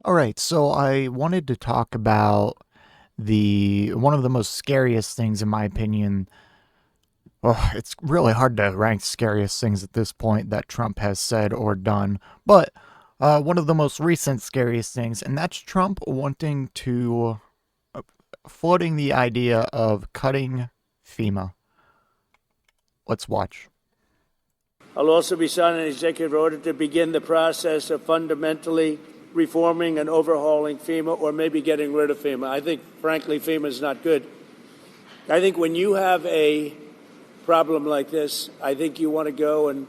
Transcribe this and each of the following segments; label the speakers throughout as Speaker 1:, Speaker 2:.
Speaker 1: All right, so I wanted to talk about the one of the most scariest things in my opinion. Oh, it's really hard to rank scariest things at this point that Trump has said or done, but one of the most recent scariest things, and that's Trump wanting to floating the idea of cutting FEMA. Let's watch.
Speaker 2: I'll also be signing an executive order to begin the process of fundamentally reforming and overhauling FEMA, or maybe getting rid of FEMA. I think, frankly, FEMA is not good. I think when you have a problem like this, I think you want to go and,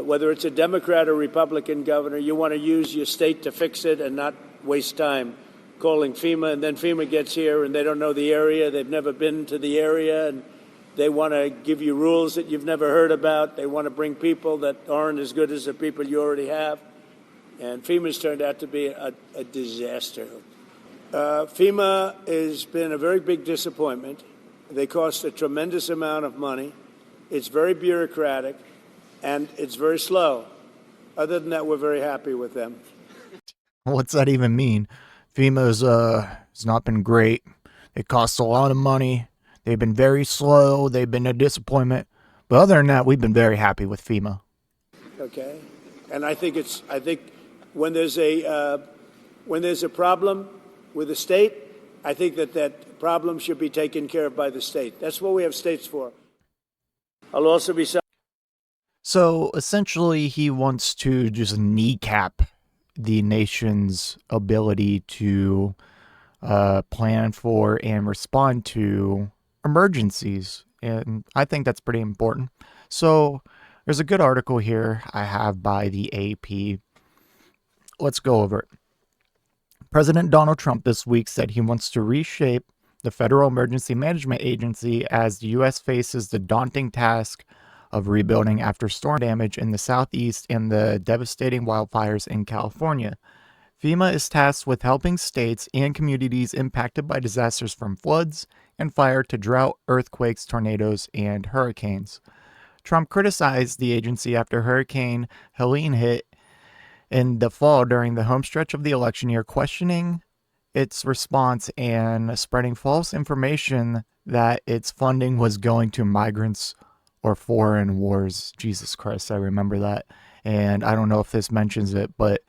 Speaker 2: whether it's a Democrat or Republican governor, you want to use your state to fix it and not waste time calling FEMA. And then FEMA gets here and they don't know the area. They've never been to the area. And they want to give you rules that you've never heard about. They want to bring people that aren't as good as the people you already have. And FEMA's turned out to be a disaster. FEMA has been a very big disappointment. They cost a tremendous amount of money. It's very bureaucratic, and it's very slow. Other than that, we're very happy with them.
Speaker 1: What's that even mean? FEMA's has not been great. It costs a lot of money. They've been very slow. They've been a disappointment. But other than that, we've been very happy with FEMA.
Speaker 2: Okay, and I think when there's a problem with the state, I think that problem should be taken care of by the state. That's what we have states for. I'll also be.
Speaker 1: So essentially, he wants to just kneecap the nation's ability to plan for and respond to emergencies. And I think that's pretty important. So there's a good article here I have by the AP. Let's go over it. President Donald Trump this week said he wants to reshape the Federal Emergency Management Agency as the U.S. faces the daunting task of rebuilding after storm damage in the Southeast and the devastating wildfires in California. FEMA is tasked with helping states and communities impacted by disasters from floods and fire to drought, earthquakes, tornadoes, and hurricanes. Trump criticized the agency after Hurricane Helene hit in the fall during the home stretch of the election year, questioning its response and spreading false information that its funding was going to migrants or foreign wars. Jesus Christ, I remember that. And I don't know if this mentions it, but,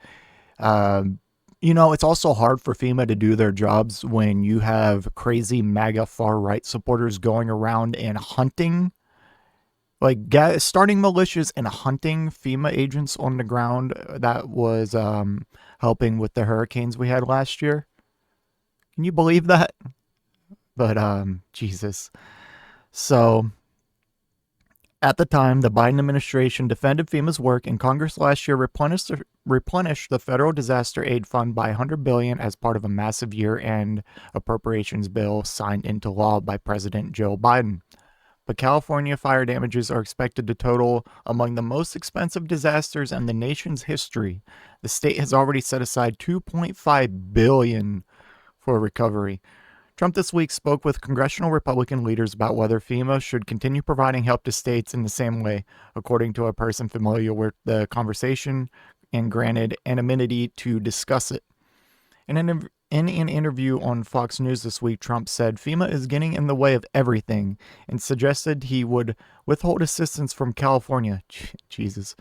Speaker 1: it's also hard for FEMA to do their jobs when you have crazy MAGA far-right supporters going around and hunting, starting militias and hunting FEMA agents on the ground that was helping with the hurricanes we had last year. Can you believe that? But, Jesus. So, at the time, the Biden administration defended FEMA's work, and Congress last year replenished the federal disaster aid fund by $100 billion as part of a massive year-end appropriations bill signed into law by President Joe Biden. But California fire damages are expected to total among the most expensive disasters in the nation's history. The state has already set aside $2.5 billion for recovery. Trump this week spoke with congressional Republican leaders about whether FEMA should continue providing help to states in the same way, according to a person familiar with the conversation and granted anonymity to discuss it. In an interview on Fox News this week, Trump said FEMA is getting in the way of everything and suggested he would withhold assistance from California. Jesus.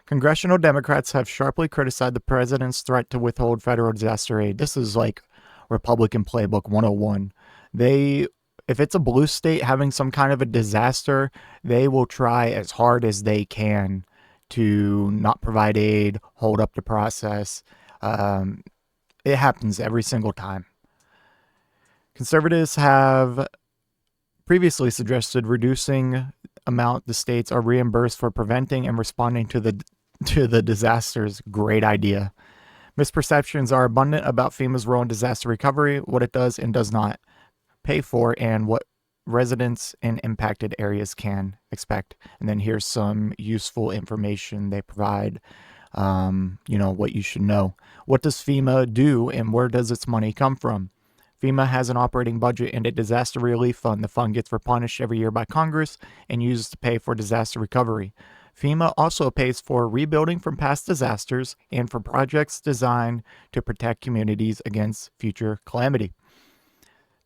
Speaker 1: Congressional Democrats have sharply criticized the president's threat to withhold federal disaster aid. This is like Republican Playbook 101. If it's a blue state having some kind of a disaster, they will try as hard as they can to not provide aid, hold up the process. It happens every single time. Conservatives have previously suggested reducing amount the states are reimbursed for preventing and responding to the disasters. Great idea. Misperceptions are abundant about FEMA's role in disaster recovery, what it does and does not pay for, and what residents in impacted areas can expect. And then here's some useful information they provide, what you should know. What does FEMA do and where does its money come from? FEMA has an operating budget and a disaster relief fund. The fund gets replenished every year by Congress and used to pay for disaster recovery. FEMA also pays for rebuilding from past disasters and for projects designed to protect communities against future calamity.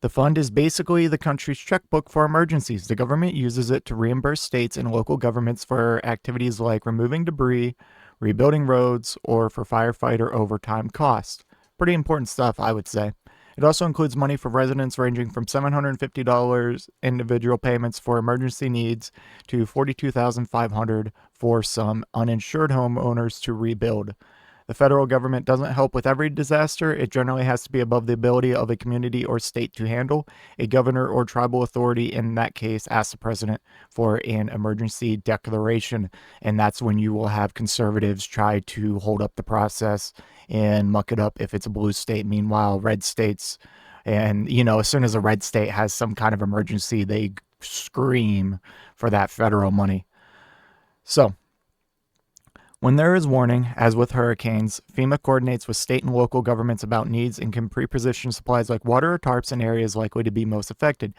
Speaker 1: The fund is basically the country's checkbook for emergencies. The government uses it to reimburse states and local governments for activities like removing debris, rebuilding roads, or for firefighter overtime costs. Pretty important stuff, I would say. It also includes money for residents ranging from $750 individual payments for emergency needs to $42,500 for some uninsured homeowners to rebuild. The federal government doesn't help with every disaster. It generally has to be above the ability of a community or state to handle. A governor or tribal authority, in that case, asks the president for an emergency declaration. And that's when you will have conservatives try to hold up the process and muck it up if it's a blue state. Meanwhile, red states, and, as soon as a red state has some kind of emergency, they scream for that federal money. So, when there is warning, as with hurricanes, FEMA coordinates with state and local governments about needs and can pre-position supplies like water or tarps in areas likely to be most affected.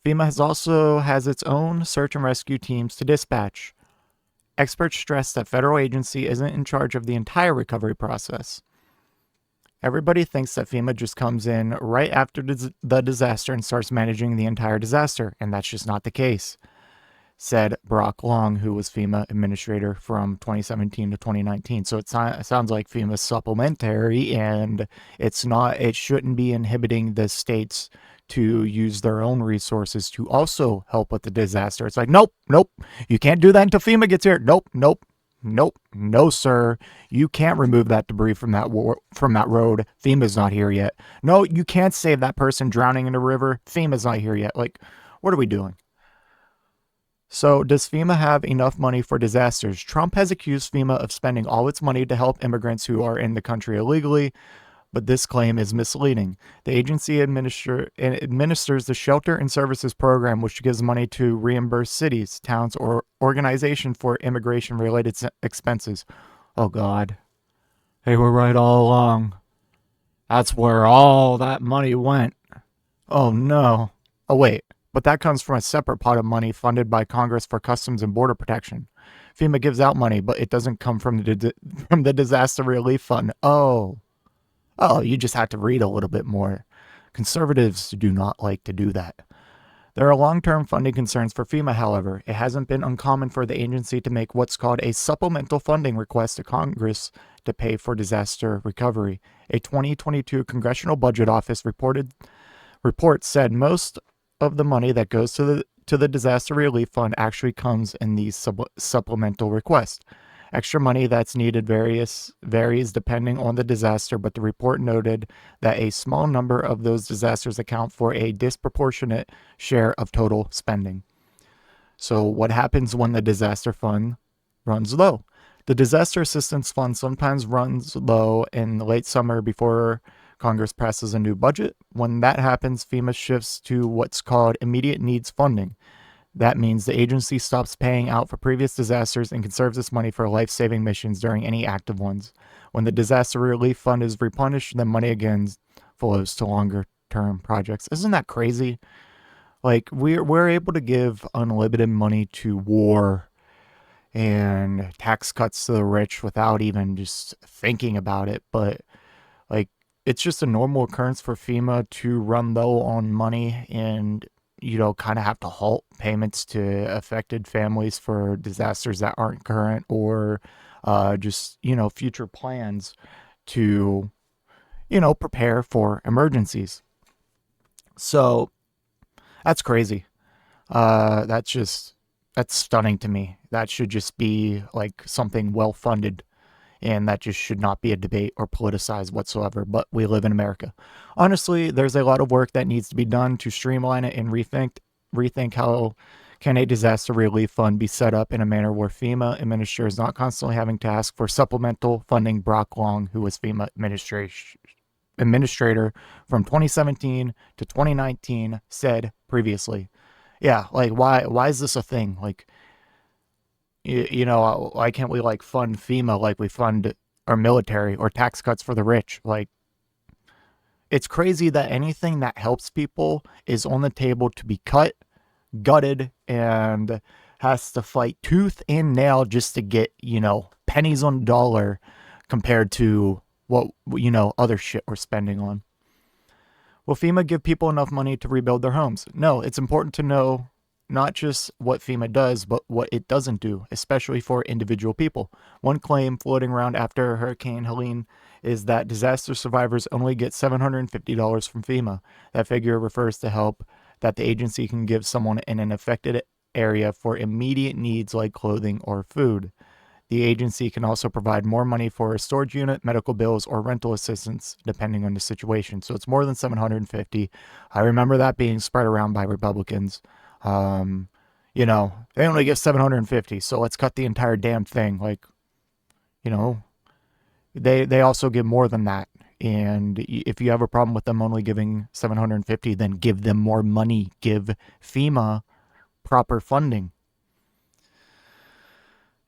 Speaker 1: FEMA also has its own search and rescue teams to dispatch. Experts stress that federal agency isn't in charge of the entire recovery process. Everybody thinks that FEMA just comes in right after the disaster and starts managing the entire disaster, and that's just not the case, said Brock Long, who was FEMA administrator from 2017 to 2019. So it sounds like FEMA's supplementary, and it shouldn't be inhibiting the states to use their own resources to also help with the disaster. It's like, nope, you can't do that until FEMA gets here. Nope, no, sir. You can't remove that debris from that road. FEMA's not here yet. No, you can't save that person drowning in a river. FEMA's not here yet. Like, what are we doing? So, does FEMA have enough money for disasters? Trump has accused FEMA of spending all its money to help immigrants who are in the country illegally, but this claim is misleading. The agency administers the Shelter and Services Program, which gives money to reimburse cities, towns, or organizations for immigration-related expenses. Oh, God. They were right all along. That's where all that money went. Oh, no. Oh, wait. But that comes from a separate pot of money funded by Congress for Customs and Border Protection. FEMA gives out money, but it doesn't come from the Disaster Relief Fund. Oh, you just had to read a little bit more. Conservatives do not like to do that. There are long-term funding concerns for FEMA, however. It hasn't been uncommon for the agency to make what's called a supplemental funding request to Congress to pay for disaster recovery. A 2022 Congressional Budget Office report said most of the money that goes to the Disaster Relief Fund actually comes in these supplemental requests. Extra money that's needed varies depending on the disaster, but the report noted that a small number of those disasters account for a disproportionate share of total spending. So what happens when the disaster fund runs low? The Disaster Assistance Fund sometimes runs low in the late summer before Congress passes a new budget. When that happens, FEMA shifts to what's called immediate needs funding. That means the agency stops paying out for previous disasters and conserves this money for life-saving missions during any active ones. When the Disaster Relief Fund is replenished, then money again flows to longer-term projects. Isn't that crazy? Like, we're able to give unlimited money to war and tax cuts to the rich without even just thinking about it, but like, it's just a normal occurrence for FEMA to run low on money and, kind of have to halt payments to affected families for disasters that aren't current or just, future plans to, prepare for emergencies. So that's crazy. That's stunning to me. That should just be like something well funded, and that just should not be a debate or politicized whatsoever, but we live in America. Honestly, there's a lot of work that needs to be done to streamline it and rethink how can a disaster relief fund be set up in a manner where FEMA administrators not constantly having to ask for supplemental funding. Brock Long, who was FEMA administrator from 2017 to 2019, said previously. Yeah, like why is this a thing? Like, why can't we like fund FEMA like we fund our military or tax cuts for the rich? Like, it's crazy that anything that helps people is on the table to be cut, gutted, and has to fight tooth and nail just to get, pennies on the dollar compared to what, other shit we're spending on. Will FEMA give people enough money to rebuild their homes? No, it's important to know not just what FEMA does, but what it doesn't do, especially for individual people. One claim floating around after Hurricane Helene is that disaster survivors only get $750 from FEMA. That figure refers to help that the agency can give someone in an affected area for immediate needs like clothing or food. The agency can also provide more money for a storage unit, medical bills, or rental assistance, depending on the situation. So it's more than 750. I remember that being spread around by Republicans. They only give 750, so let's cut the entire damn thing. Like, they also give more than that. And if you have a problem with them only giving 750, then give them more money. Give FEMA proper funding.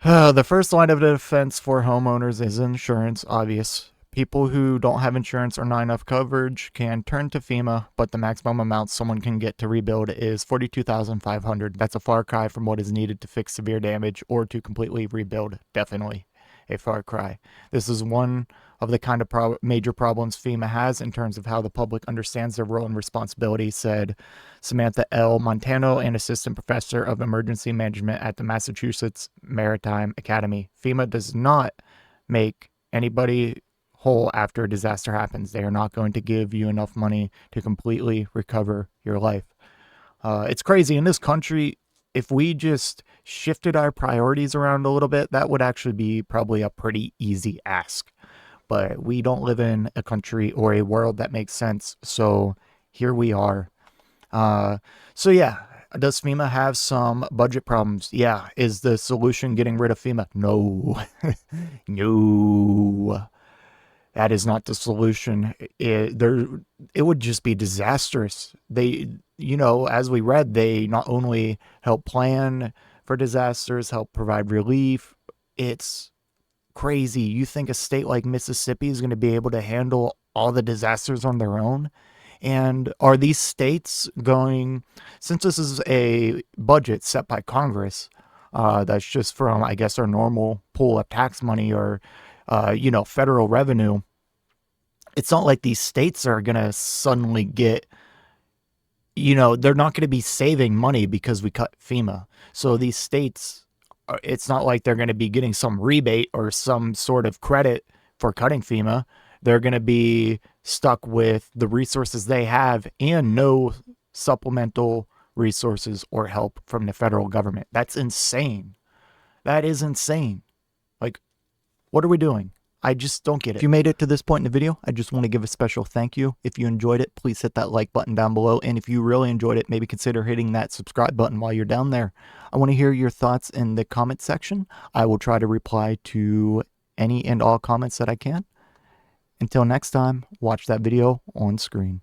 Speaker 1: The first line of defense for homeowners is insurance, obvious. People who don't have insurance or not enough coverage can turn to FEMA, but the maximum amount someone can get to rebuild is $42,500. That's a far cry from what is needed to fix severe damage or to completely rebuild. Definitely a far cry. This is one of the kind of major problems FEMA has in terms of how the public understands their role and responsibility, said Samantha L. Montano, an assistant professor of emergency management at the Massachusetts Maritime Academy. FEMA does not make anybody whole after a disaster happens. They are not going to give you enough money to completely recover your life. It's crazy. In this country, if we just shifted our priorities around a little bit, that would actually be probably a pretty easy ask. But we don't live in a country or a world that makes sense. So here we are. So yeah, does FEMA have some budget problems? Yeah. Is the solution getting rid of FEMA? No. No. That is not the solution. It would just be disastrous. They, as we read, they not only help plan for disasters, help provide relief. It's crazy. You think a state like Mississippi is going to be able to handle all the disasters on their own? And are these states going, since this is a budget set by Congress, that's just from, I guess, our normal pool of tax money or, federal revenue, it's not like these states are going to suddenly get, they're not going to be saving money because we cut FEMA. So these states, it's not like they're going to be getting some rebate or some sort of credit for cutting FEMA. They're going to be stuck with the resources they have and no supplemental resources or help from the federal government. That's insane. That is insane. Like, what are we doing? I just don't get it. If you made it to this point in the video, I just want to give a special thank you. If you enjoyed it, please hit that like button down below. And if you really enjoyed it, maybe consider hitting that subscribe button while you're down there. I want to hear your thoughts in the comment section. I will try to reply to any and all comments that I can. Until next time, watch that video on screen.